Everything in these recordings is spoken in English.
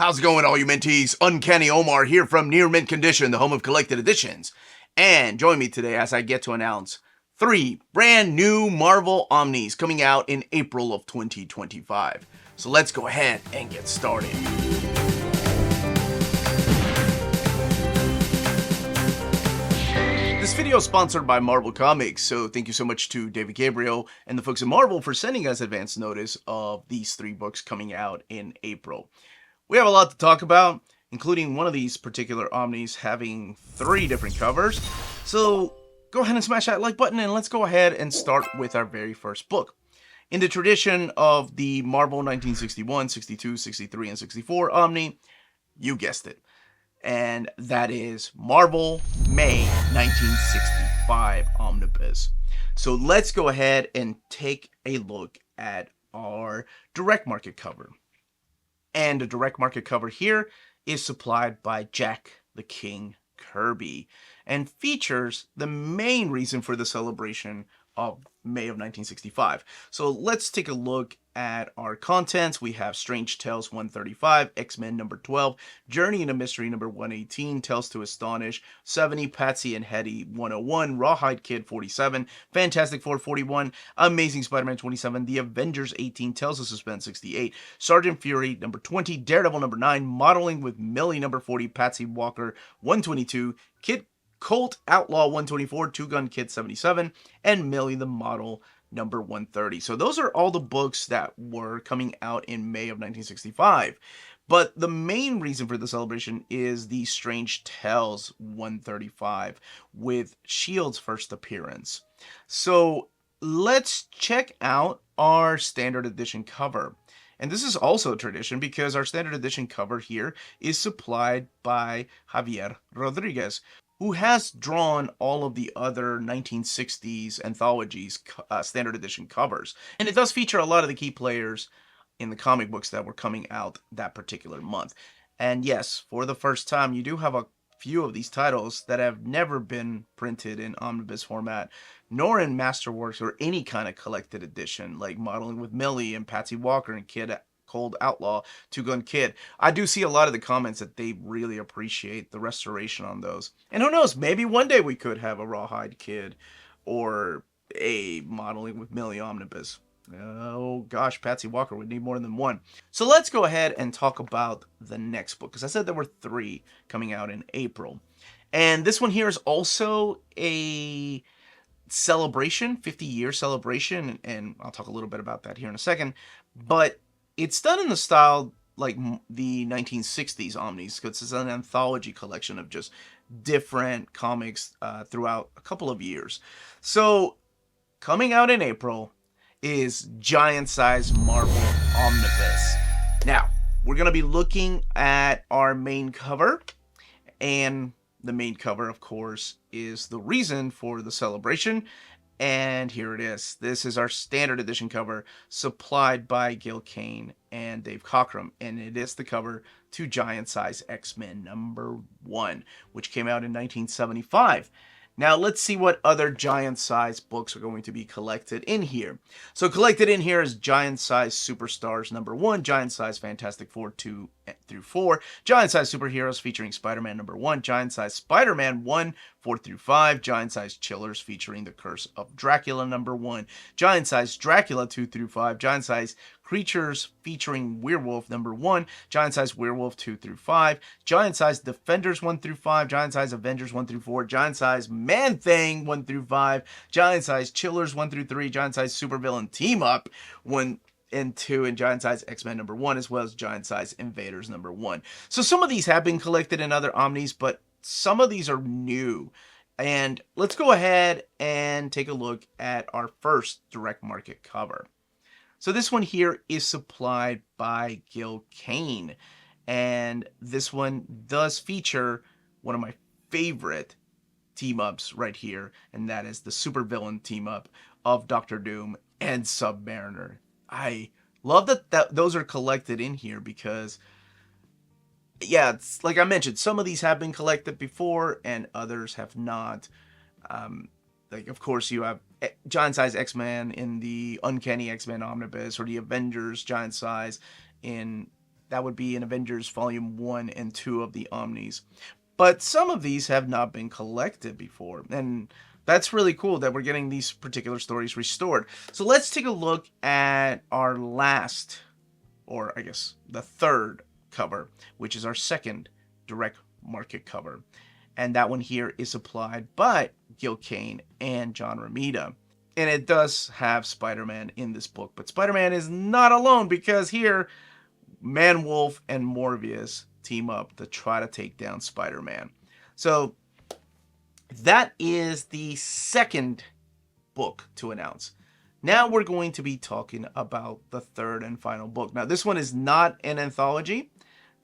How's it going, all you mentees? Uncanny Omar here from Near Mint Condition, the home of collected editions. And join me today as I get to announce 3 brand new Marvel Omnis coming out in April of 2025. So let's go ahead and get started. This video is sponsored by Marvel Comics, so thank you so much to David Gabriel and the folks at Marvel for sending us advance notice of these 3 books coming out in April. We have a lot to talk about, including one of these particular Omnis having 3 different covers. So go ahead and smash that like button and let's go ahead and start with our very first book. In the tradition of the Marvel 1961, 62, 63, and 64 Omni, you guessed it. And that is Marvel May 1965 Omnibus. So let's go ahead and take a look at our direct market cover. And the direct market cover here is supplied by Jack the King Kirby and features the main reason for the celebration of May of 1965. So let's take a look at our contents. We have Strange Tales 135, X-Men number 12, Journey into Mystery number 118, Tales to Astonish 70, Patsy and Hetty 101, Rawhide Kid 47, Fantastic Four 41, Amazing Spider-Man 27, The Avengers 18, Tales of Suspense 68, Sergeant Fury number 20, Daredevil number 9, Modeling with Millie number 40, Patsy Walker 122, Kid Colt Outlaw 124, Two Gun Kid 77, and Millie the Model number 130. So those are all the books that were coming out in May of 1965. But the main reason for the celebration is the Strange Tales 135 with S.H.I.E.L.D.'s first appearance. So let's check out our standard edition cover. And this is also a tradition because our standard edition cover here is supplied by Javier Rodriguez, who has drawn all of the other 1960s anthologies standard edition covers. And it does feature a lot of the key players in the comic books that were coming out that particular month. And yes, for the first time, you do have a few of these titles that have never been printed in omnibus format, nor in Masterworks or any kind of collected edition, like Modeling with Millie and Patsy Walker and Kid Cold Outlaw, Two Gun Kid. I do see a lot of the comments that they really appreciate the restoration on those. And who knows, maybe one day we could have a Rawhide Kid or a Modeling with Millie omnibus. Oh gosh, Patsy Walker would need more than one. So let's go ahead and talk about the next book, because I said there were 3 coming out in April. And this one here is also a celebration, 50-year celebration, and I'll talk a little bit about that here in a second. But it's done in the style like the 1960s Omnis, because it's an anthology collection of just different comics throughout a couple of years. So coming out in April is Giant Size Marvel Omnibus. Now, we're going to be looking at our main cover, and the main cover, of course, is the reason for the celebration. And here it is. This is our standard edition cover supplied by Gil Kane and Dave Cockrum. And it is the cover to Giant Size X-Men number 1, which came out in 1975. Now let's see what other Giant Size books are going to be collected in here. So collected in here is Giant Size Superstars number 1, Giant Size Fantastic Four 2 through 4, Giant Size Superheroes featuring Spider-Man number 1, Giant Size Spider-Man 1, 4 through 5, Giant Size Chillers featuring The Curse of Dracula number 1, Giant Size Dracula 2 through 5, Giant Size Creatures featuring Werewolf number 1, Giant Size Werewolf 2 through 5, Giant Size Defenders 1 through 5, Giant Size Avengers 1 through 4, Giant Size Man-Thing 1 through 5, Giant Size Chillers 1 through 3, Giant Size Supervillain Team Up 1 and 2, and Giant Size X-Men number 1, as well as Giant Size Invaders number 1. So some of these have been collected in other Omnis, but some of these are new. And let's go ahead and take a look at our first direct market cover. So this one here is supplied by Gil Kane, and this one does feature one of my favorite team-ups right here, and that is the supervillain team-up of Doctor Doom and Submariner. I love that those are collected in here because, yeah, it's like I mentioned, some of these have been collected before and others have not. Like, of course, you have Giant Size X-Men in the Uncanny X-Men Omnibus, or the Avengers Giant Size in That would be in Avengers Volume 1 and 2 of the Omnis. But some of these have not been collected before, and that's really cool that we're getting these particular stories restored. So let's take a look at our last, or I guess the third cover, which is our second direct market cover. And that one here is supplied by Gil Kane and John Romita. And it does have Spider-Man in this book, but Spider-Man is not alone, because here Man-Wolf and Morbius team up to try to take down Spider-Man. So that is the second book to announce. Now we're going to be talking about the third and final book. Now this one is not an anthology.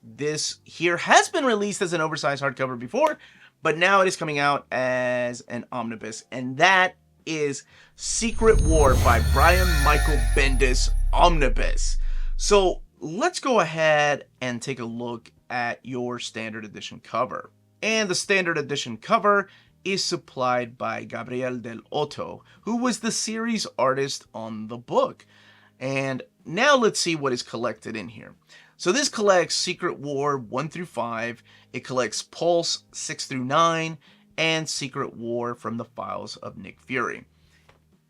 This here has been released as an oversized hardcover before, but now it is coming out as an omnibus, and that is Secret War by Brian Michael Bendis Omnibus. So let's go ahead and take a look at your standard edition cover. And the standard edition cover is supplied by Gabriel Del Otto, who was the series artist on the book. And now let's see what is collected in here. So this collects Secret War 1 through 5, it collects Pulse 6 through 9, and Secret War from the Files of Nick Fury.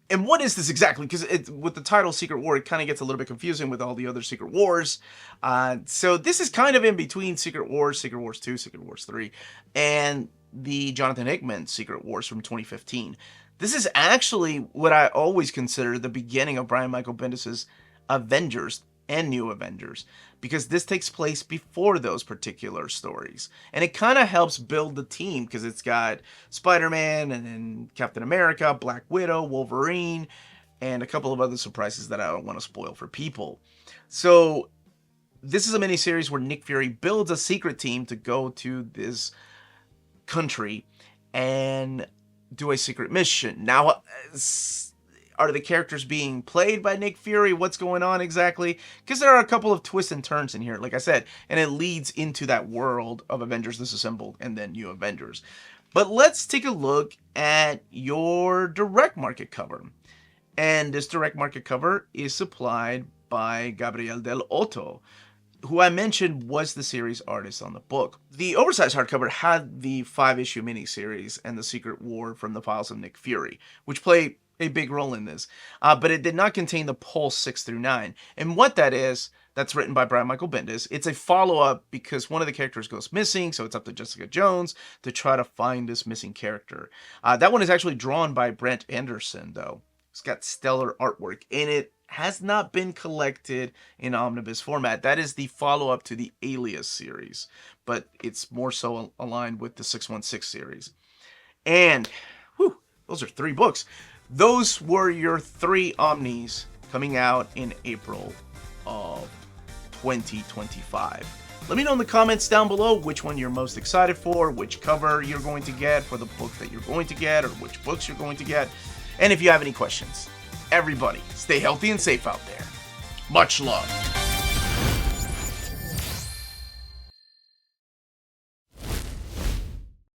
And what is this exactly? Because with the title Secret War, it kind of gets a little bit confusing with all the other Secret Wars. So this is kind of in between Secret Wars 2, Secret Wars 3, and the Jonathan Hickman Secret Wars from 2015. This is actually what I always consider the beginning of Brian Michael Bendis' Avengers and New Avengers, because this takes place before those particular stories. And it kind of helps build the team, because it's got Spider-Man and then Captain America, Black Widow, Wolverine, and a couple of other surprises that I don't want to spoil for people. So this is a miniseries where Nick Fury builds a secret team to go to this country and do a secret mission. Now, are the characters being played by Nick Fury? What's going on exactly? Because there are a couple of twists and turns in here, like I said, and it leads into that world of Avengers Disassembled and then New Avengers. But let's take a look at your direct market cover. And this direct market cover is supplied by Gabriel Del Otto, who I mentioned was the series artist on the book. The oversized hardcover had the 5-issue miniseries and the Secret War from the Files of Nick Fury, which play a big role in this, but it did not contain the Pulse 6 through 9. And what that is, that's written by Brian Michael Bendis. It's a follow-up because one of the characters goes missing, so it's up to Jessica Jones to try to find this missing character. That one is actually drawn by Brent Anderson, though. It's got stellar artwork, and it has not been collected in omnibus format. That is the follow-up to the Alias series, but it's more so aligned with the 616 series. And, whew, those are 3 books. Those were your 3 Omnis coming out in April of 2025. Let me know in the comments down below which one you're most excited for, which cover you're going to get for the book that you're going to get, or which books you're going to get. And if you have any questions, everybody, stay healthy and safe out there. Much love.